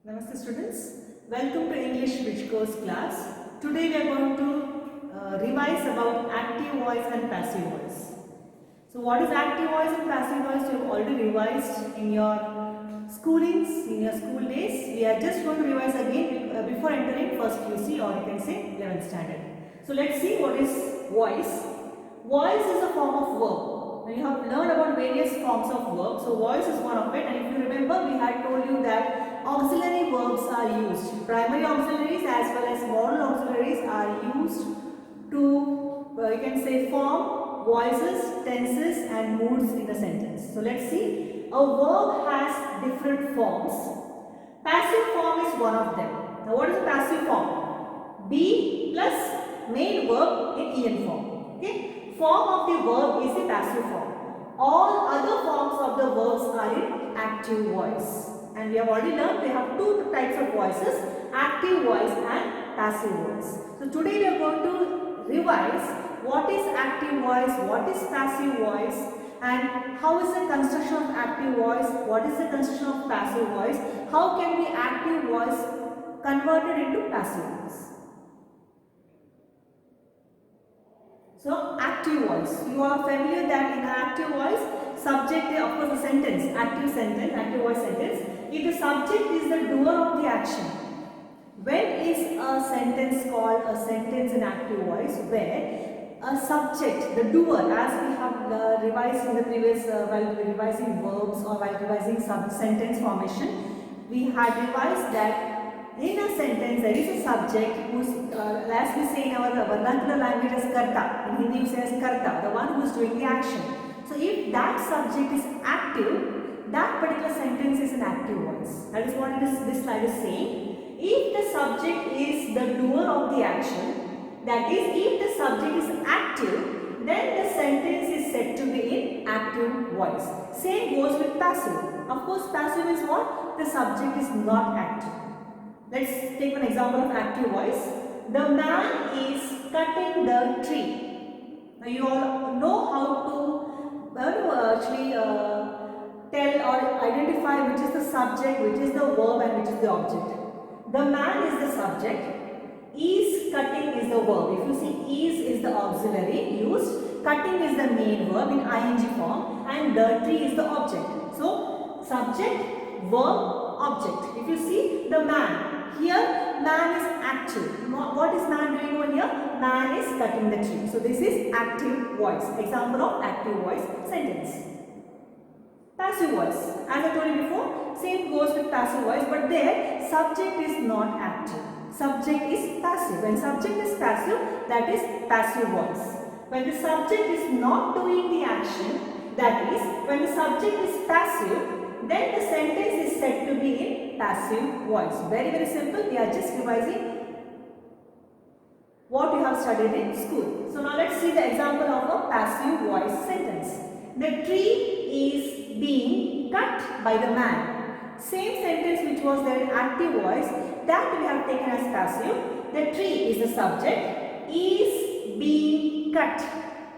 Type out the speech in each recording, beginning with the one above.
Namaste students, welcome to English Bridge Course class. Today we are going to revise about active voice and passive voice. So what is active voice and passive voice? You have already revised in your schoolings, in your school days. We are just going to revise again before entering first QC, or you can say 11th standard. So let's see what is voice. Voice is a form of verb. Now you have learned about various forms of verb. So voice is one of it, and if you remember, we had told you that auxiliary verbs are used. Primary auxiliaries as well as modal auxiliaries are used to, you can say, form voices, tenses and moods in a sentence. So let's see. A verb has different forms. Passive form is one of them. Now what is the passive form? Be plus main verb in en form. Okay. Form of the verb is a passive form. All other forms of the verbs are in active voice. And we have already learned we have two types of voices, active voice and passive voice. So today we are going to revise what is active voice, what is passive voice, and how is the construction of active voice, what is the construction of passive voice, how can be active voice converted into passive voice. So active voice, you are familiar that in active voice, subject, of course, the sentence, active voice sentence. If the subject is the doer of the action, when is a sentence called a sentence in active voice? Where a subject, the doer, as we have revised in the previous, while revising verbs or while revising sentence formation, we had revised that in a sentence there is a subject who's, as we say in our vernacular language as karta, in Hindi we say as karta, the one who is doing the action. So if that subject is active, that particular sentence is an active voice. That is what this slide is saying. If the subject is the doer of the action, that is, if the subject is active, then the sentence is said to be in active voice. Same goes with passive. Of course, passive is what? The subject is not active. Let's take an example of active voice. The man is cutting the tree. Now you all know how to actually tell or identify which is the subject, which is the verb and which is the object. The man is the subject, is cutting is the verb. If you see, is the auxiliary used, cutting is the main verb in ing form, and the tree is the object. So subject, verb, object. If you see the man, here man is active. What is man doing over here? Man is cutting the tree. So this is active voice. Example of active voice sentence. Passive voice. As I told you before, same goes with passive voice, but there subject is not active. Subject is passive. When subject is passive, that is passive voice. When the subject is not doing the action, that is, when the subject is passive, then the sentence is said to be in passive voice. Very, very simple. We are just revising what you have studied in school. So now let's see the example of a passive voice sentence. The tree is being cut by the man. Same sentence which was there in active voice, that we have taken as passive. The tree is the subject, is being cut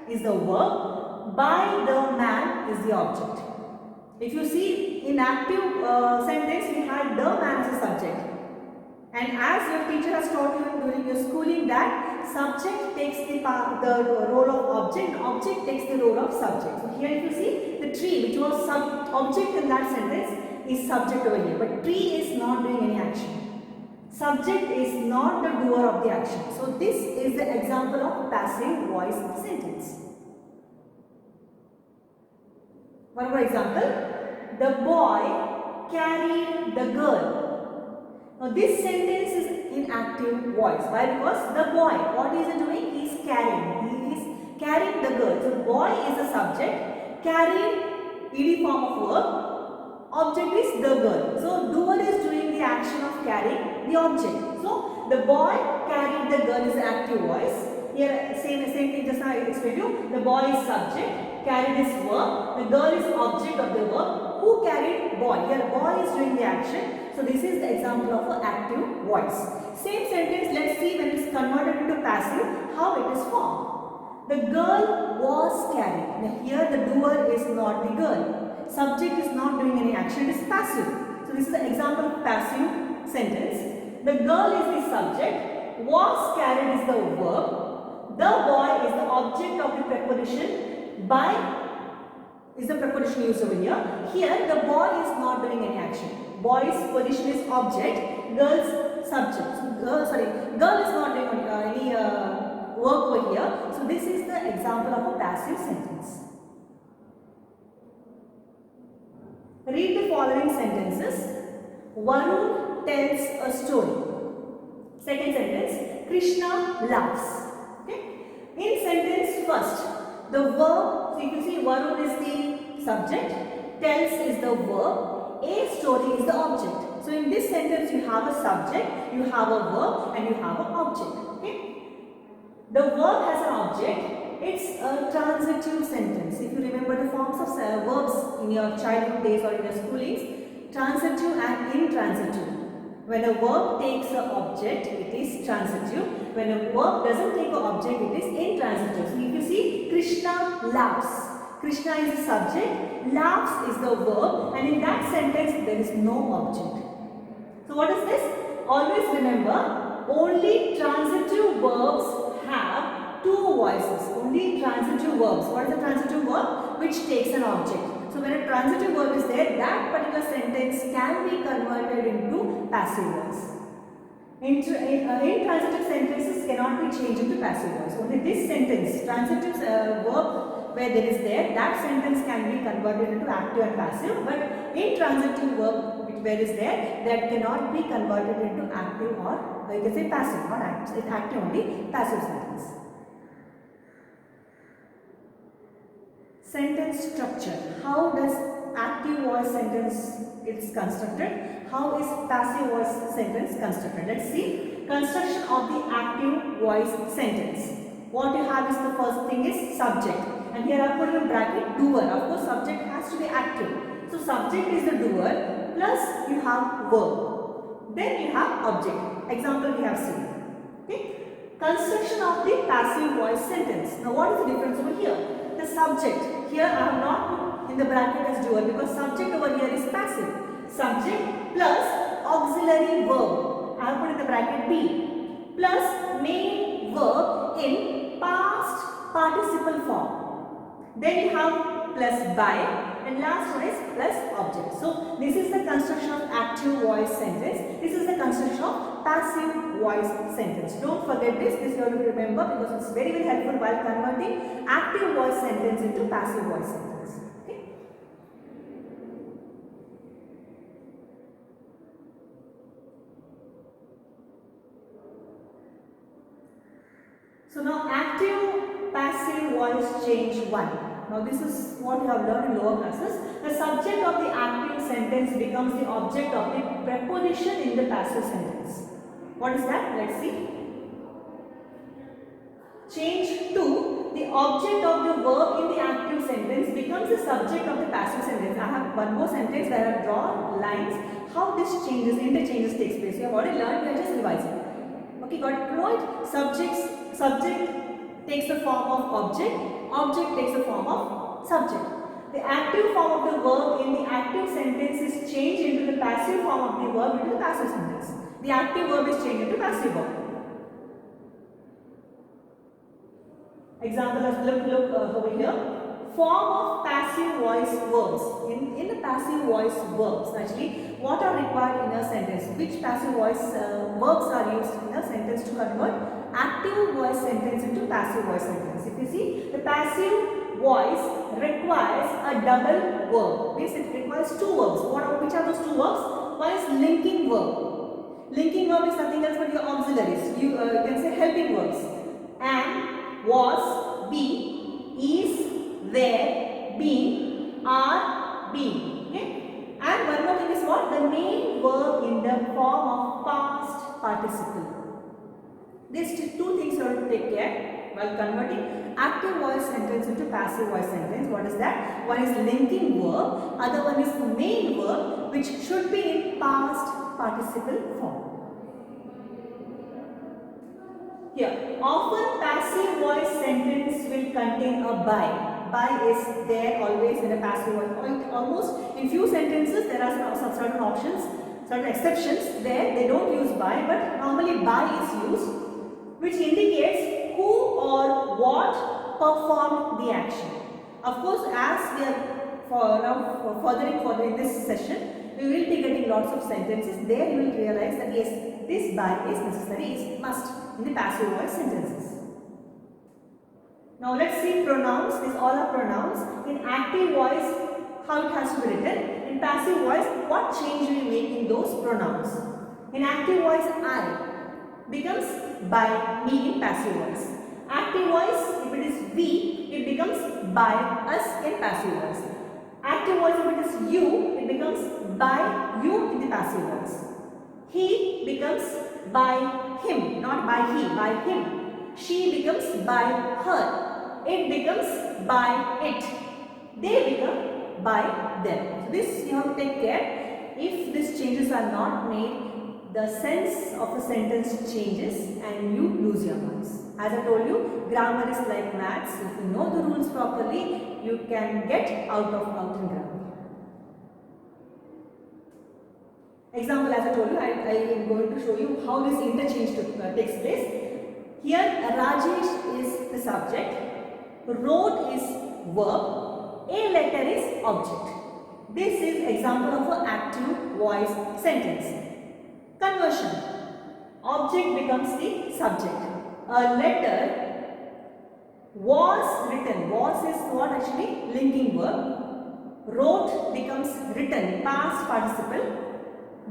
is the verb, by the man is the object. If you see in active sentence, we had the man as a subject. And as your teacher has taught you during your schooling that subject takes the role of object, object takes the role of subject. So here if you see the tree, which was object in that sentence, is subject over here. But tree is not doing any action. Subject is not the doer of the action. So this is the example of passive voice sentence. One more example. The boy carried the girl. Now this sentence is in active voice. Why? Because the boy, what is he doing? He is carrying. He is carrying the girl. So boy is the subject. Carrying, ed form of verb. Object is the girl. So doer is doing the action of carrying the object. So the boy carried the girl is active voice. Here same thing just now I explained you. The boy is subject. Carried is verb. The girl is object of the verb. Who carried? Boy. Here boy is doing the action. So this is the example of an active voice. Same sentence, let's see when it is converted into passive, how it is formed. The girl was carried. Now here the doer is not the girl. Subject is not doing any action, it is passive. So this is the example of passive sentence. The girl is the subject, was carried is the verb, the boy is the object of the preposition, by is the preposition used over here. Here the boy is not doing any action. Boy's position is object, girl's subject. Girl is not doing any work over here. So this is the example of a passive sentence. Read the following sentences. Varun tells a story. Second sentence, Krishna laughs. Okay? In sentence first, the verb, so you can see Varun is the subject, tells is the verb, a story is the object. So in this sentence you have a subject, you have a verb and you have an object. Okay? The verb has an object. It's a transitive sentence. If you remember the forms of verbs in your childhood days or in your schoolings, transitive and intransitive. When a verb takes an object, it is transitive. When a verb doesn't take an object, it is intransitive. So if you see, Krishna laughs. Krishna is the subject, laughs is the verb, and in that sentence there is no object. So what is this? Always remember, only transitive verbs have two voices. Only transitive verbs. What is the transitive verb? Which takes an object. So when a transitive verb is there, that particular sentence can be converted into passive voice. Intransitive sentences cannot be changed into passive voice. Only this sentence, transitive verb where there is there, that sentence can be converted into active and passive. But intransitive verb where is there, that cannot be converted into active or you can say passive, not active. It's active only, passive sentence. Sentence structure. How does active voice sentence is constructed? How is passive voice sentence constructed? Let's see. Construction of the active voice sentence. What you have is the first thing is subject. And here I put in bracket doer. Of course, subject has to be active. So subject is the doer plus you have verb. Then you have object. Example we have seen. Okay. Construction of the passive voice sentence. Now what is the difference over here? The subject, here I have not put in the bracket as doer because subject over here is passive. Subject plus auxiliary verb, I have put in the bracket be, plus main verb in past participle form. Then you have plus by and last one is plus object. So this is the construction of active voice sentence. This is the construction of passive voice sentence. Don't forget this. This you have to remember because it's very helpful while converting active voice sentence into passive voice sentence. Okay? So now active passive voice change 1. Now this is what you have learned in lower classes. The subject of the active sentence becomes the object of the preposition in the passive sentence. What is that? Let's see. Change 2. The object of the verb in the active sentence becomes the subject of the passive sentence. I have one more sentence where I have drawn lines. How this changes, interchanges takes place. You have already learned, we are just revising. Okay, got it right? Subject takes the form of object. Object takes the form of subject. The active form of the verb in the active sentence is changed into the passive form of the verb into the passive sentence. The active verb is changed into passive verb. Example of look over here. Form of passive voice verbs. In the passive voice verbs, actually, what are required in a sentence? Which passive voice verbs are used in a sentence to convert active voice sentence into passive voice sentence? If you see, the passive voice requires a double verb. Means it requires two verbs. Which are those two verbs? One is linking verb. Linking verb is nothing else but your auxiliaries. You can say helping verbs. Am, was, be, is, were, been, are, being. Okay? And one more thing is what? The main verb in the form of past participle. These two things you have to take care while converting active voice sentence into passive voice sentence. What is that? One is linking verb, other one is main verb which should be in past participle form. Here, often passive voice sentence will contain a by. By is there always in a passive voice. Almost in few sentences there are some certain options. certain exceptions there, they don't use by, but normally by is used, which indicates who or what performed the action. Of course, as we are further in this session, we will be getting lots of sentences. There you will realize that yes, this by is necessary, is must in the passive voice sentences. Now let's see pronouns. These all are pronouns. In active voice, how it has to be written. In passive voice, what change we make in those pronouns. In active voice, I becomes by, me in passive voice. Active voice, if it is we, it becomes by, us in passive voice. Active voice, if it is you, it becomes by, you in the passive voice. He becomes by him, not by he, by him. She becomes by her. It becomes by it. They become by them. So this you have to take care. If these changes are not made, the sense of the sentence changes and you lose your marks. As I told you, grammar is like maths. If you know the rules properly, you can get out in grammar. Example, as I told you, I am going to show you how this interchange takes place. Here, Rajesh is the subject, wrote is verb, a letter is object. This is example of an active voice sentence. Conversion. Object becomes the subject. A letter was written. Was is what actually? Linking verb. Wrote becomes written. Past participle.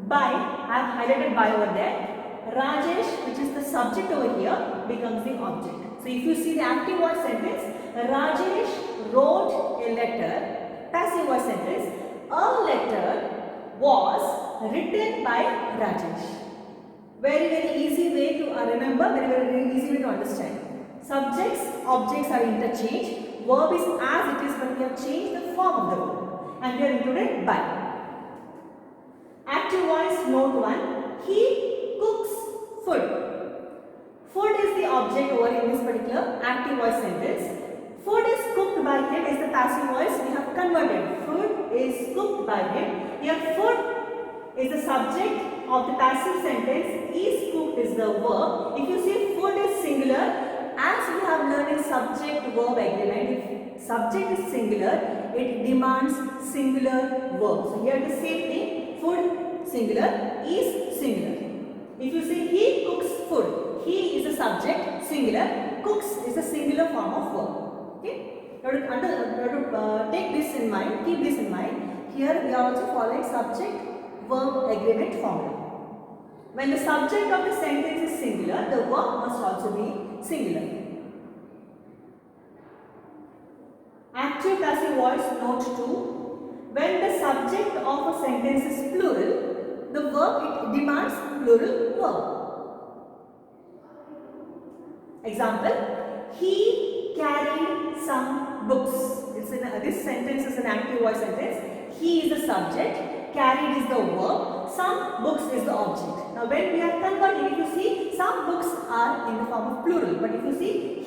By, I have highlighted by over there. Rajesh, which is the subject over here, becomes the object. So if you see the active voice sentence, Rajesh wrote a letter. Passive voice sentence. A letter was written by Rajesh. Very easy way to remember, very easy way to understand. Subjects, objects are interchanged. Verb is as it is, but we have changed the form of the verb. And we are included by. Active voice, note 1. He cooks food. Food is the object over in this particular active voice sentence. Food is cooked by him is the passive voice. We have converted. Food is cooked by him. Here food is the subject of the passive sentence. Is cooked is the verb. If you see food is singular, as we have learned in subject-verb agreement, if subject is singular, it demands singular verb. So here the same thing, food singular, is singular. If you say he cooks food, he is a subject, singular, cooks is a singular form of verb. Okay? You have to take this in mind, keep this in mind. Here we are also following subject-verb agreement formula. When the subject of the sentence is singular, the verb must also be singular. Active passive voice, note 2. When the subject of a sentence is plural, the verb it demands plural verb. Example, he carried some books. This sentence is an active voice sentence. He is the subject, carried is the verb, some books is the object. Now when we are converting, if you see, some books are in the form of plural, but if you see,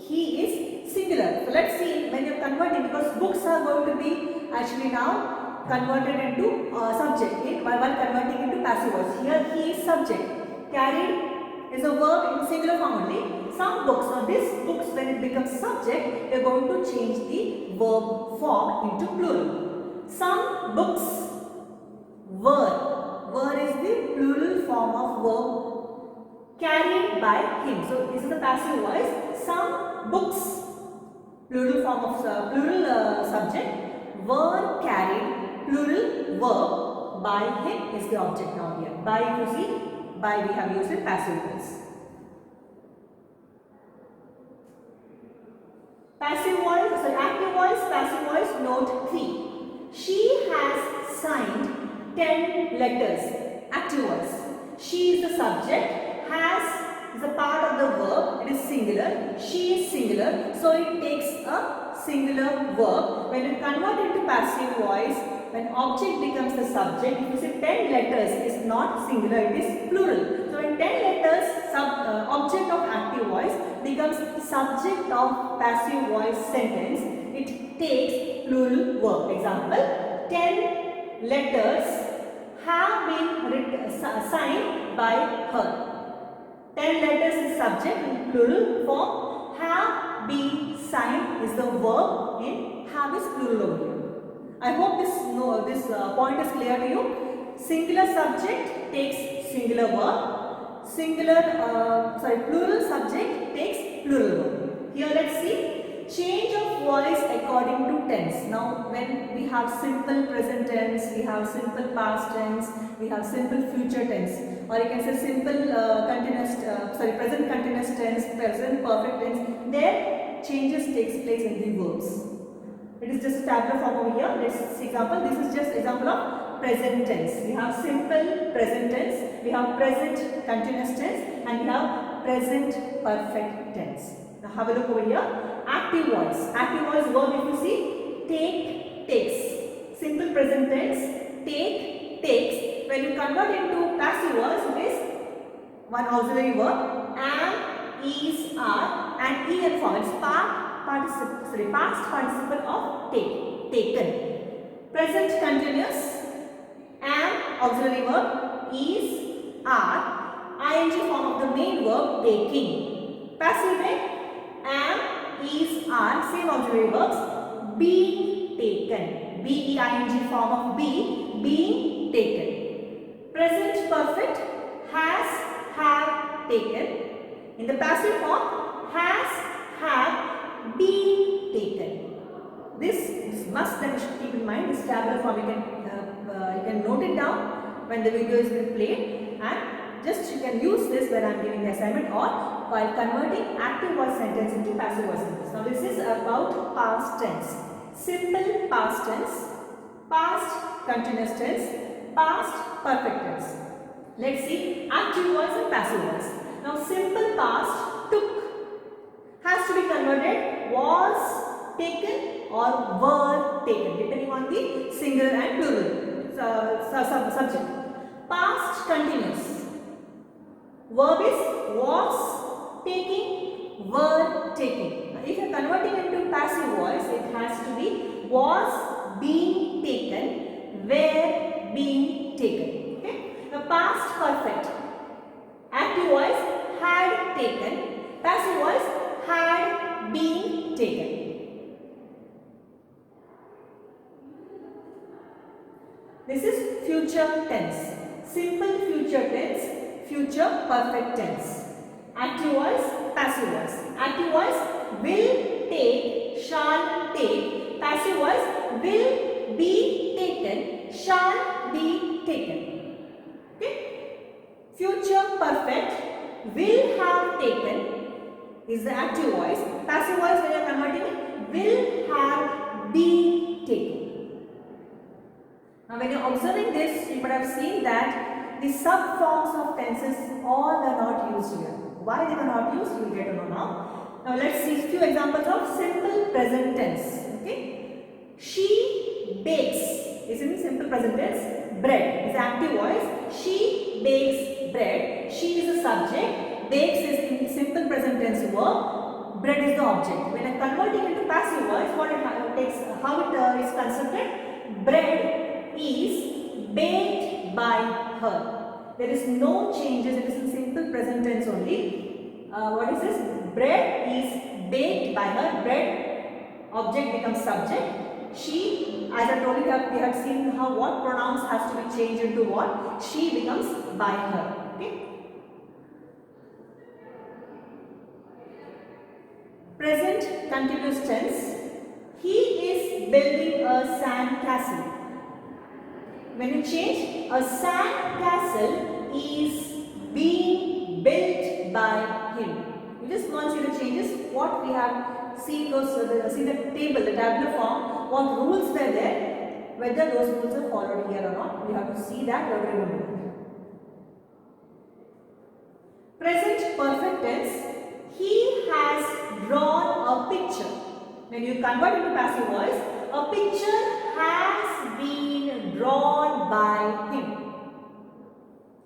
he is singular. So let's see when you are converting, because books are going to be actually now converted into subject while converting into passive voice. Here he is subject, carried is a verb in singular form only. Some books, now this books when it becomes subject, we are going to change the verb form into plural. Some books were is the plural form of verb carried by him. So this is the passive voice. Some books, plural form of plural subject, were carried, plural verb by him is the object now here. By, you see, by we have used in passive voice. Passive voice, sorry, active voice, passive voice, note 3. She has signed 10 letters. Active voice. She is the subject, has is a part of the verb, it is singular, she is singular, so it takes a singular verb. When you convert into passive voice, when object becomes the subject, if you say 10 letters is not singular, it is plural. So in 10 letters, object of active voice becomes subject of passive voice sentence, it takes plural verb. Example, 10 letters have been signed by her. 10 letters is subject in plural form. Have been signed is the verb in have is plural over here. I hope this point is clear to you. Singular subject takes singular verb. Plural subject takes plural verb. Here let's see. Change of voice according to tense. Now when we have simple present tense, we have simple past tense, we have simple future tense, or you can say simple present continuous tense, present perfect tense. There changes takes place in the verbs. It is just a tabular form over here. Let's see example. This is just example of present tense. We have simple present tense, we have present continuous tense, and we have present perfect tense. Now have a look over here. Active voice. Active voice verb if you see, take, takes. Simple present tense, take, takes. When you convert into passive voice, it is one auxiliary verb, am, is, are, and en form. It's past participle of take, taken. Present continuous, am, auxiliary verb, is, are, ing form of the main verb, taking. Passive way, am, is, are, same auxiliary verbs, being taken. B-E-I-N-G form of be, being taken. Present perfect, has, have, taken. In the passive form, has, have, been taken. This must then keep in mind. This tabular form you can note it down when the video is being played, and just you can use this when I am giving the assignment or while converting active voice sentence into passive voice sentence. Now this is about past tense. Simple past tense, past continuous tense, past perfect tense. Let's see active voice and passive voice. Now simple past, took, has to be converted was taken or were taken depending on the singular and plural subject. Past continuous, verb is was taking, were taking. Now, if you are converting into passive voice, it has to be was being taken, were being taken. Okay? The past perfect, active voice had taken, passive voice had been taken. This is future tense. Simple future tense, future perfect tense. Active voice, passive voice. Active voice will take, shall take. Passive voice will be taken, shall be taken. Okay? Future perfect, will have taken is the active voice. Passive voice when you are converting it, will have been taken. Now when you are observing this, you would have seen that the sub-forms of tenses all are not used here. Why they were not used, you will get to know now. Now let's see a few examples of simple present tense. Okay? She bakes is in simple present tense. Bread is active voice. She bakes bread. She is the subject. Bakes is in simple present tense verb. Bread is the object. When I am converting into passive voice, what it takes, how it is constructed? Bread is baked by her. There is no changes. It is in simple present tense only. What is this? Bread is baked by her. Bread object becomes subject. She, as I told you, we have seen how what pronouns has to be changed into what. She becomes by her. Okay. Present continuous tense. He is building a sand castle. When you change, a sand castle is being built by him. You just want to see the changes. What we have seen see the table, the tabular form. What rules were there? Whether those rules are followed here or not. We have to see that. We have to remember that. Present perfect tense. He has drawn a picture. When you convert into passive voice, a picture has been drawn by him.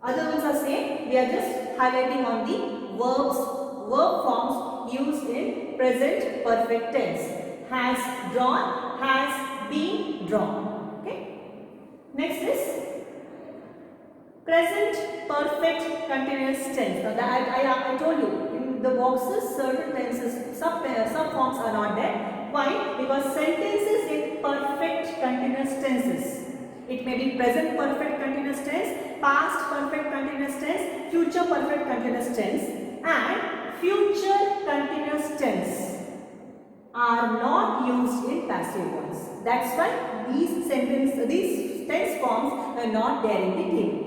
Other rules are same. We are just highlighting on the verb forms used in present perfect tense. Has drawn, has been drawn. Okay. Next is Present perfect continuous tense. Now that I told you in the boxes certain tenses, sub forms are not there. Why? Because sentences in perfect continuous tenses. It may be present perfect continuous tense, past perfect continuous tense, future perfect continuous tense, and future continuous tense are not used in passive voice. That's why these tense forms are not there in the table.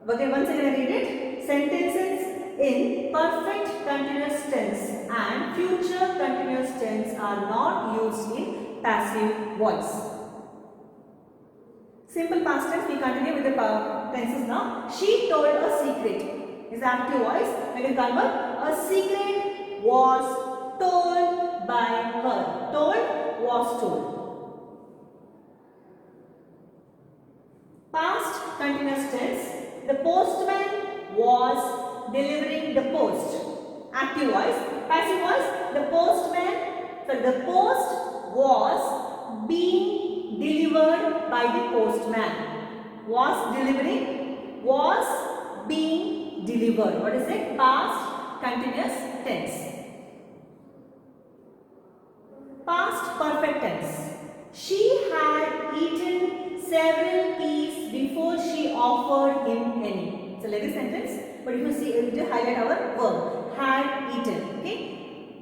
Okay, once again I read it. Sentences in perfect continuous tense and future continuous tense are not used in passive voice. Simple past tense, we continue with the tenses now. She told a secret is active voice. When you convert, a secret was told by her. Told was told. Past continuous tense. The postman was delivering the post. Active voice. Passive voice. The post was being delivered by the postman. Was delivering. Was being delivered. What is it? Past continuous tense. Past perfect tense. She had eaten several peas before she offered him any. It's a legal sentence, but if you see, it will highlight our verb. Had eaten. Okay.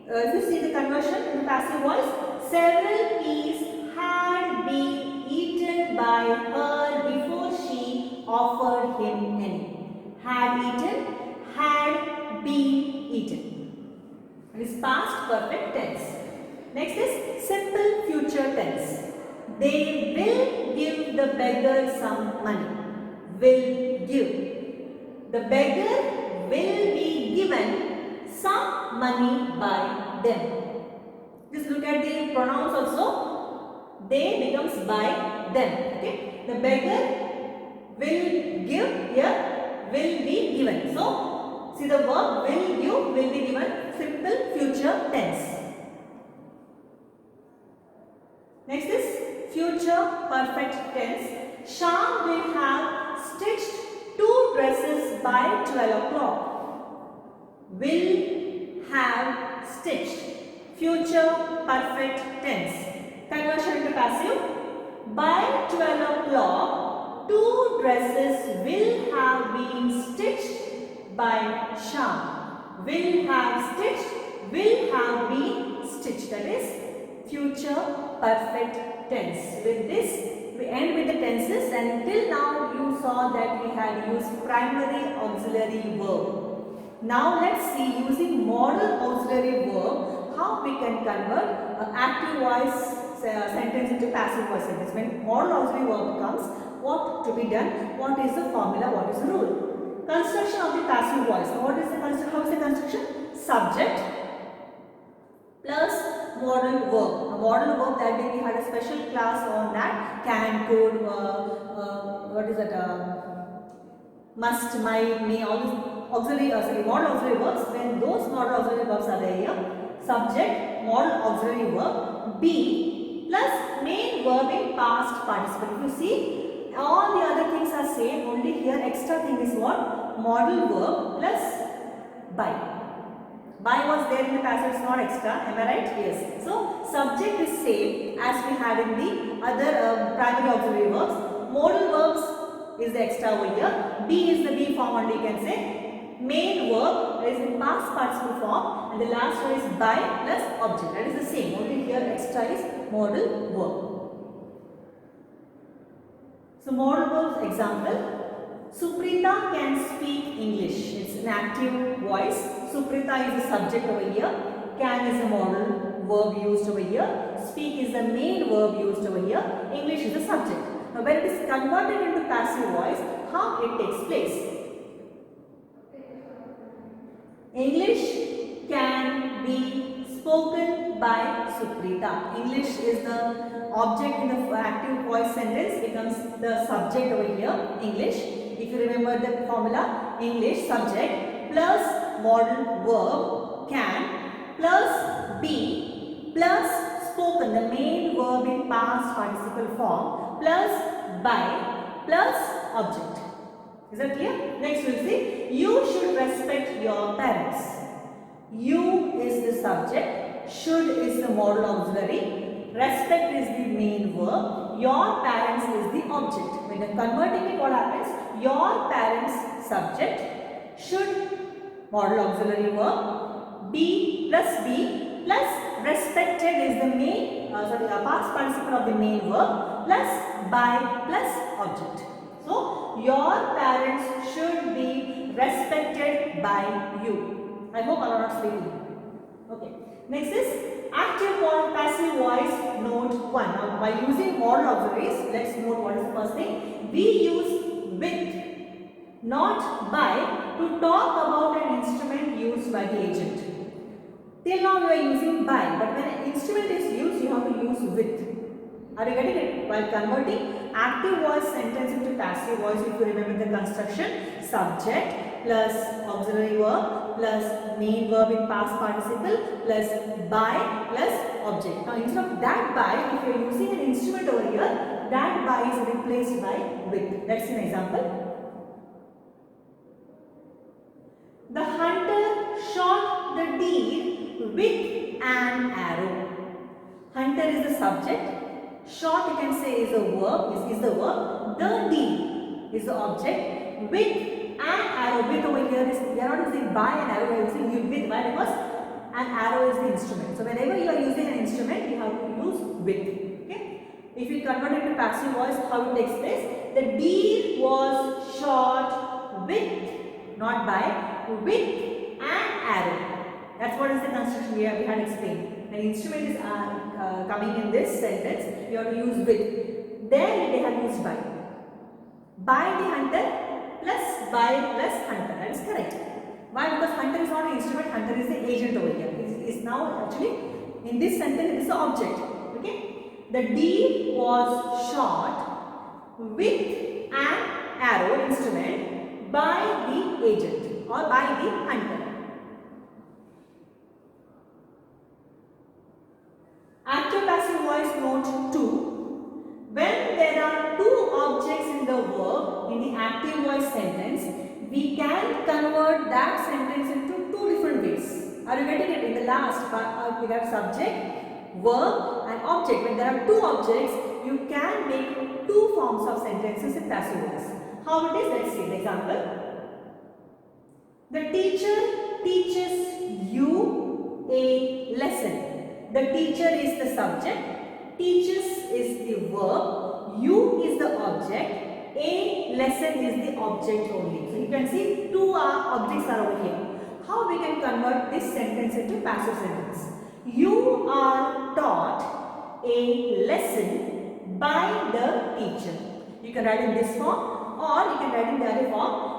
If you see the conversion in the passive voice, several peas had been eaten by her before she offered him any. Had eaten, had been eaten. It is past perfect tense. Next is simple future tense. They will give the beggar some money. Will give. The beggar will be given some money by them. Just look at the pronouns also. They becomes by them. Okay. The beggar will give here will be given. So, see the verb will give will be given simple future tense. Next is future perfect tense. Sham will have stitched 2 dresses by 12 o'clock. Will have stitched. Future perfect tense. Conversion into passive. By 12 o'clock, 2 dresses will have been stitched by Sham. Will have stitched. Will have been stitched. That is future perfect tense. With this, we end with the tenses, and till now you saw that we had used primary auxiliary verb. Now let's see, using modal auxiliary verb, how we can convert an active voice sentence into passive voice sentence. When modal auxiliary verb comes, what to be done, what is the formula, what is the rule. Construction of the passive voice. What is the construction? How is the construction? Subject plus modal verb. A modal verb, that day we had a special class on that. Can, could, what is that? Must, might, may, all these auxiliary, modal auxiliary verbs. When those modal auxiliary verbs are there here, subject, modal auxiliary verb, be plus main verb in past participle. If you see, all the other things are same. Only here extra thing is what? Modal verb plus by. By was there in the passage, it's not extra, am I right? Yes. So, subject is same as we had in the other primary auxiliary verbs. Modal verbs is the extra over here. Be is the be form only, you can say. Main verb is in past participle form, and the last one is by plus object. That is the same. Only here extra is modal verb. So, modal verbs example. Suprita can speak English. It's an active voice. Suprita is the subject over here. Can is the modal verb used over here. Speak is the main verb used over here. English is the subject. Now when it is converted into passive voice, how it takes place? English can be spoken by Suprita. English is the object in the active voice sentence, becomes the subject over here. English. If you remember the formula, English subject plus modal verb can plus be plus spoken, the main verb in past participle form, plus by plus object. Is that clear? Next we'll see, you should respect your parents. You is the subject, should is the modal auxiliary, respect is the main verb, your parents is the object. When you're converting it, what happens? Your parents subject, should modal auxiliary verb, be plus respected is the main past participle of the main verb, plus by plus object. So your parents should be respected by you. I hope I am not sleeping. Okay. Next is active or passive voice, note 1. Now by using modal auxiliaries, let's note what is the first thing. We use with, not by, to talk about an instrument used by the agent. Till now we are using by, but when an instrument is used, you have to use with. Are you getting it? While converting active voice sentence into passive voice, if you remember the construction, subject plus auxiliary verb plus main verb in past participle plus by plus object. Now instead of that by, if you are using an instrument over here, that by is replaced by with. Let's see an example. The hunter shot the deer with an arrow. Hunter is the subject. Shot you can say is a verb, is the verb. The deer is the object. With an arrow, with over here is, we are not using by an arrow, we are using with. Why? Because an arrow is the instrument. So whenever you are using an instrument, you have to use with. Okay? If we convert it to passive voice, how it takes place? The deer was shot with, not by, with an arrow. That's what is the construction we had explained. An instrument is coming in this sentence, you have to use with. There they have used by. By the hunter plus by plus hunter. That is correct. Why? Because hunter is not an instrument, hunter is the agent over here. Is now actually in this sentence it is the object. Okay? The deer was shot with an arrow instrument by the agent or by the hunter. Active passive voice note 2. When there are two objects in the verb in the active voice sentence, we can convert that sentence into two different ways. Are you getting it? In the last part, we have subject, verb and object. When there are two objects, you can make two forms of sentences in passive voice. How it is? Let's see the example. The teacher teaches you a lesson. The teacher is the subject, teaches is the verb, you is the object, a lesson is the object only. So you can see two objects are over here. How we can convert this sentence into passive sentence? You are taught a lesson by the teacher. You can write in this form or you can write in the other form.